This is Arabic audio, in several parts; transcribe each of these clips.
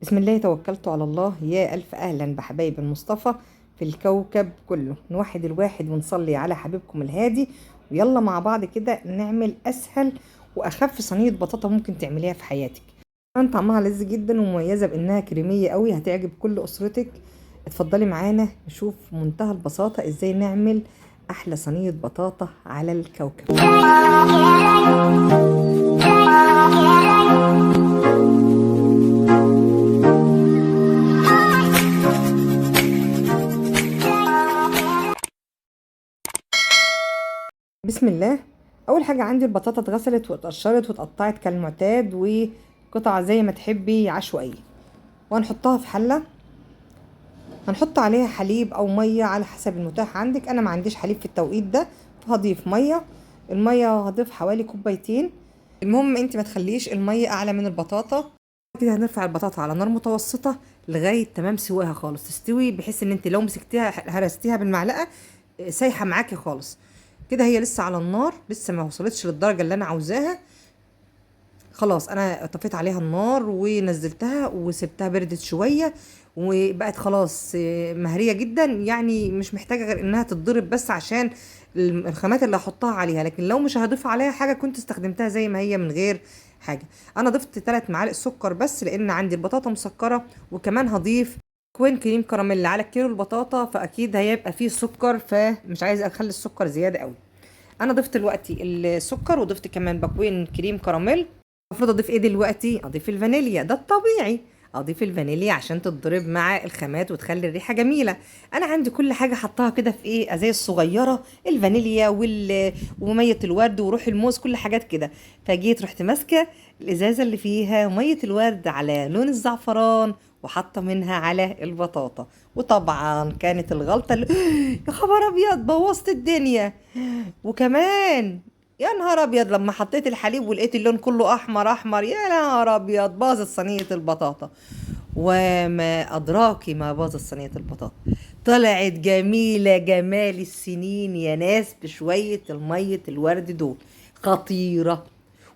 بسم الله توكلت على الله. يا ألف أهلا بحبايب المصطفى في الكوكب كله. نوحد الواحد ونصلي على حبيبكم الهادي، ويلا مع بعض كده نعمل أسهل وأخف صينية بطاطا ممكن تعمليها في حياتك. كمان طعمها لذيذ جدا ومميزة بإنها كريمية قوي، هتعجب كل أسرتك. اتفضلي معانا نشوف منتهى البساطة إزاي نعمل أحلى صينية بطاطا على الكوكب. بسم الله. اول حاجه عندي البطاطا اتغسلت واتقشرت واتقطعت كالمعتاد، وقطع زي ما تحبي عشوائيه، وهنحطها في حله. هنحط عليها حليب او ميه على حسب المتاح عندك. انا ما عنديش حليب في التوقيت ده، فهضيف ميه. الميه هضيف حوالي كوبايتين. المهم انت ما تخليش الميه اعلى من البطاطا. كده هنرفع البطاطا على نار متوسطه لغايه تمام سواها خالص، تستوي بحيث ان انت لو مسكتيها هرستيها بالمعلقه سايحه معاكي خالص. كده هي لسه على النار، لسه ما وصلتش للدرجه اللي انا عاوزاها. خلاص انا طفيت عليها النار ونزلتها وسبتها بردت شويه، وبقت خلاص مهريه جدا. يعني مش محتاجه غير انها تتضرب بس عشان الخامات اللي هحطها عليها، لكن لو مش هضيف عليها حاجه كنت استخدمتها زي ما هي من غير حاجه. انا ضفت 3 معالق سكر بس لان عندي البطاطا مسكره، وكمان هضيف كوين كريم كراميل على الكيلو البطاطا، فاكيد هيبقى فيه سكر، فمش عايزه اخلي السكر زياده قوي. انا ضفت دلوقتي السكر وضفت كمان باكوين كريم كراميل. المفروض اضيف ايه دلوقتي؟ اضيف الفانيليا، ده الطبيعي. اضيف الفانيليا عشان تتضرب مع الخامات وتخلي الريحه جميله. انا عندي كل حاجه حطاها كده في ايه، ازايز صغيره، الفانيليا وميه الورد وروح الموز، كل حاجات كده. فجيت رحت ماسكه الازازه اللي فيها ميه الورد على لون الزعفران وحاطه منها على البطاطا. وطبعا كانت الغلطه اللي يا خبر ابيض بوظت الدنيا. وكمان يا نهار ابيض لما حطيت الحليب ولقيت اللون كله احمر احمر، يا نهار ابيض باظت صينيه البطاطا. وما ادراكي ما باظت صينيه البطاطا، طلعت جميله جمال السنين يا ناس بشويه الميه الورد دول. خطيره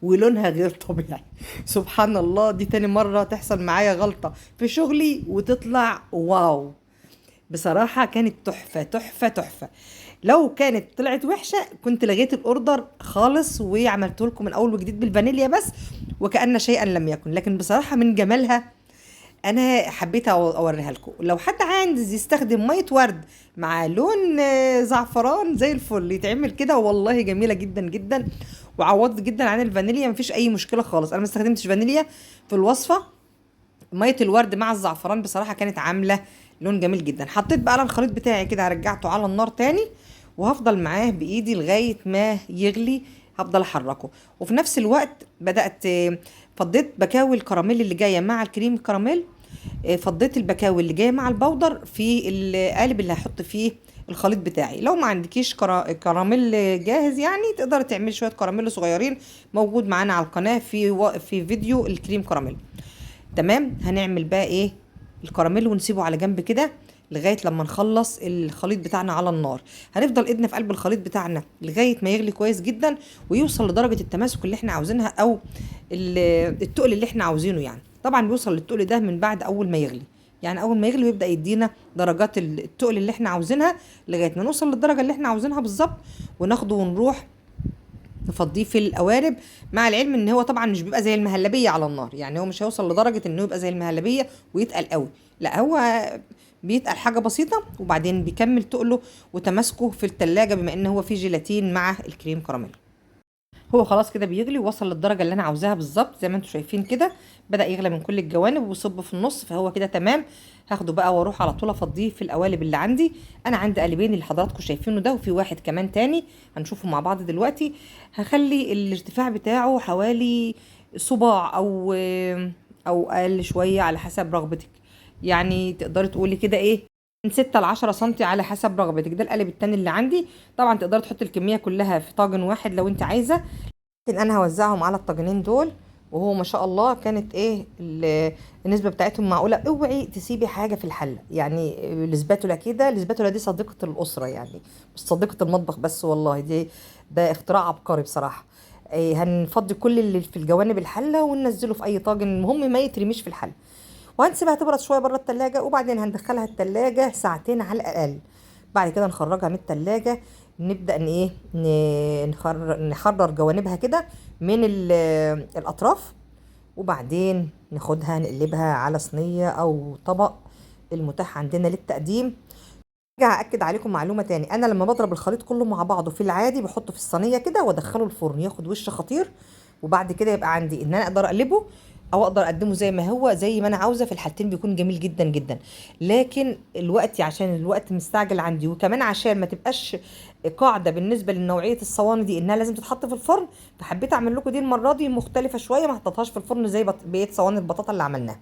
ولونها غير طبيعي. سبحان الله، دي تاني مره تحصل معايا غلطه في شغلي وتطلع واو. بصراحة كانت تحفة تحفة تحفة. لو كانت طلعت وحشة كنت لغيت الأوردر خالص وعملته لكم من أول وجديد بالفانيليا بس، وكأن شيئا لم يكن. لكن بصراحة من جمالها أنا حبيت أوريها لكم. لو حد عايز يستخدم مية ورد مع لون زعفران زي الفل يتعمل كده، والله جميلة جدا جدا وعوضت جدا عن الفانيليا، مفيش أي مشكلة خالص. أنا ما استخدمتش فانيليا في الوصفة. ميه الورد مع الزعفران بصراحه كانت عامله لون جميل جدا. حطيت بقى على الخليط بتاعي كده، رجعته على النار تاني، وهفضل معاه بايدي لغايه ما يغلي. هفضل احركه، وفي نفس الوقت بدات فضيت بكاوي الكراميل اللي جايه مع الكريم كراميل. فضيت البكاوي اللي جايه مع البودر في القالب اللي هحط فيه الخليط بتاعي. لو ما عندكيش كراميل جاهز يعني تقدر تعملي شويه كراميل صغيرين، موجود معانا على القناه في فيديو الكريم كراميل. تمام. هنعمل بقى ايه؟ الكراميل ونسيبه على جنب كده لغايه لما نخلص الخليط بتاعنا على النار. هنفضل ايدنا في قلب الخليط بتاعنا لغايه ما يغلي كويس جدا ويوصل لدرجه التماسك اللي احنا عاوزينها، او التقل اللي احنا عاوزينه. يعني طبعا بيوصل للتقل ده من بعد اول ما يغلي. يعني اول ما يغلي بيبدا يدينا درجات التقل اللي احنا عاوزينها لغايه ما نوصل للدرجه اللي احنا عاوزينها بالظبط، وناخده ونروح نفضيه في القوارب. مع العلم ان هو طبعا مش بيبقى زي المهلبيه على النار، يعني هو مش هيوصل لدرجه انه يبقى زي المهلبيه ويتقل قوي، لا هو بيتقل حاجه بسيطه وبعدين بيكمل تقله وتماسكه في التلاجة، بما ان هو فيه جيلاتين مع الكريم كراميل. هو خلاص كده بيغلي ووصل للدرجه اللي انا عاوزاها بالظبط زي ما انتم شايفين كده. بدا يغلى من كل الجوانب ويصب في النص، فهو كده تمام. هاخده بقى واروح على طول افضيه في القوالب اللي عندي. انا عندي قالبين اللي حضراتكم شايفينه ده، وفي واحد كمان تاني هنشوفه مع بعض دلوقتي. هخلي الارتفاع بتاعه حوالي صباع او اقل شويه على حسب رغبتك. يعني تقدري تقولي كده ايه، من 6 ل 10 سنتي على حسب رغبتك. ده القالب التاني اللي عندي. طبعا تقدري تحطي الكميه كلها في طاجن واحد لو انت عايزه، لكن انا هوزعهم على الطاجنين دول. وهو ما شاء الله كانت ايه النسبه بتاعتهم معقوله. اوعي تسيبي حاجه في الحله، يعني الاسباتولا كده، الاسباتولا دي صديقه الاسره يعني، مش صديقه المطبخ بس. والله ده اختراع عبقري بصراحه. هنفضي كل اللي في الجوانب الحله وننزله في اي طاجن، المهم ما يترميش في الحله. وهنسيبها تبرد شويه بره التلاجة، وبعدين هندخلها التلاجة ساعتين على الاقل. بعد كده نخرجها من التلاجة، نبدأ نخرر جوانبها كده من الأطراف، وبعدين ناخدها نقلبها على صينية أو طبق المتاح عندنا للتقديم. ارجع اكد عليكم معلومه تاني، انا لما بضرب الخليط كله مع بعضه في العادي بحطه في الصينيه كده وادخله الفرن ياخد وش خطير، وبعد كده يبقى عندي ان انا اقدر اقلبه او اقدر اقدمه زي ما هو زي ما انا عاوزه. في الحالتين بيكون جميل جدا جدا. لكن الوقت عشان الوقت مستعجل عندي، وكمان عشان ما تبقاش قاعده بالنسبه لنوعيه الصواني دي انها لازم تتحط في الفرن، فحبيت اعمل لكم دي المره دي مختلفه شويه، ما حطيتهاش في الفرن زي بقيه صواني البطاطا اللي عملناها.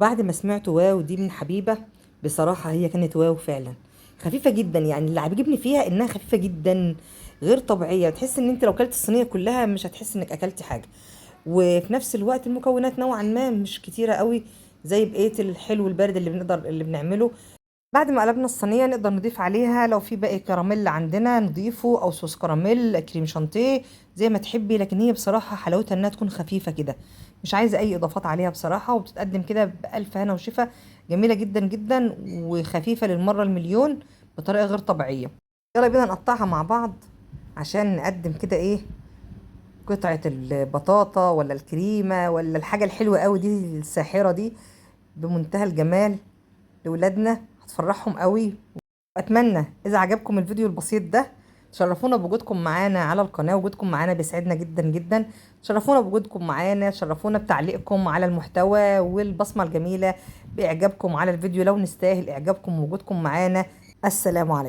بعد ما سمعت واو دي من حبيبة، بصراحة هي كانت واو فعلا. خفيفة جدا، يعني اللي عجبني فيها انها خفيفة جدا غير طبيعية. تحس ان انت لو كلت الصينية كلها مش هتحس انك اكلتي حاجة. وفي نفس الوقت المكونات نوعا ما مش كتيرة قوي زي بقية الحلو البارد اللي بنعمله. بعد ما قلبنا الصينية نقدر نضيف عليها لو في باقي كراميل عندنا نضيفه، او صوص كراميل، كريم شانتيه، زي ما تحبي. لكن هي بصراحة حلاوتها انها تكون خفيفة كده، مش عايزة اي اضافات عليها بصراحة، وبتتقدم كده بألف هنا وشفا. جميلة جدا جدا وخفيفة للمرة المليون بطريقة غير طبيعية. يلا بينا نقطعها مع بعض عشان نقدم كده ايه، قطعة البطاطا ولا الكريمة ولا الحاجة الحلوة قوي دي الساحرة دي بمنتهى الجمال لولادنا، هتفرحهم قوي. واتمنى اذا عجبكم الفيديو البسيط ده تشرفونا بوجودكم معانا على القناة. وجودكم معانا بيسعدنا جدا جدا. تشرفونا بوجودكم معانا، تشرفونا بتعليقكم على المحتوى والبصمة الجميلة، باعجابكم على الفيديو لو نستاهل اعجابكم ووجودكم معانا. السلام عليكم.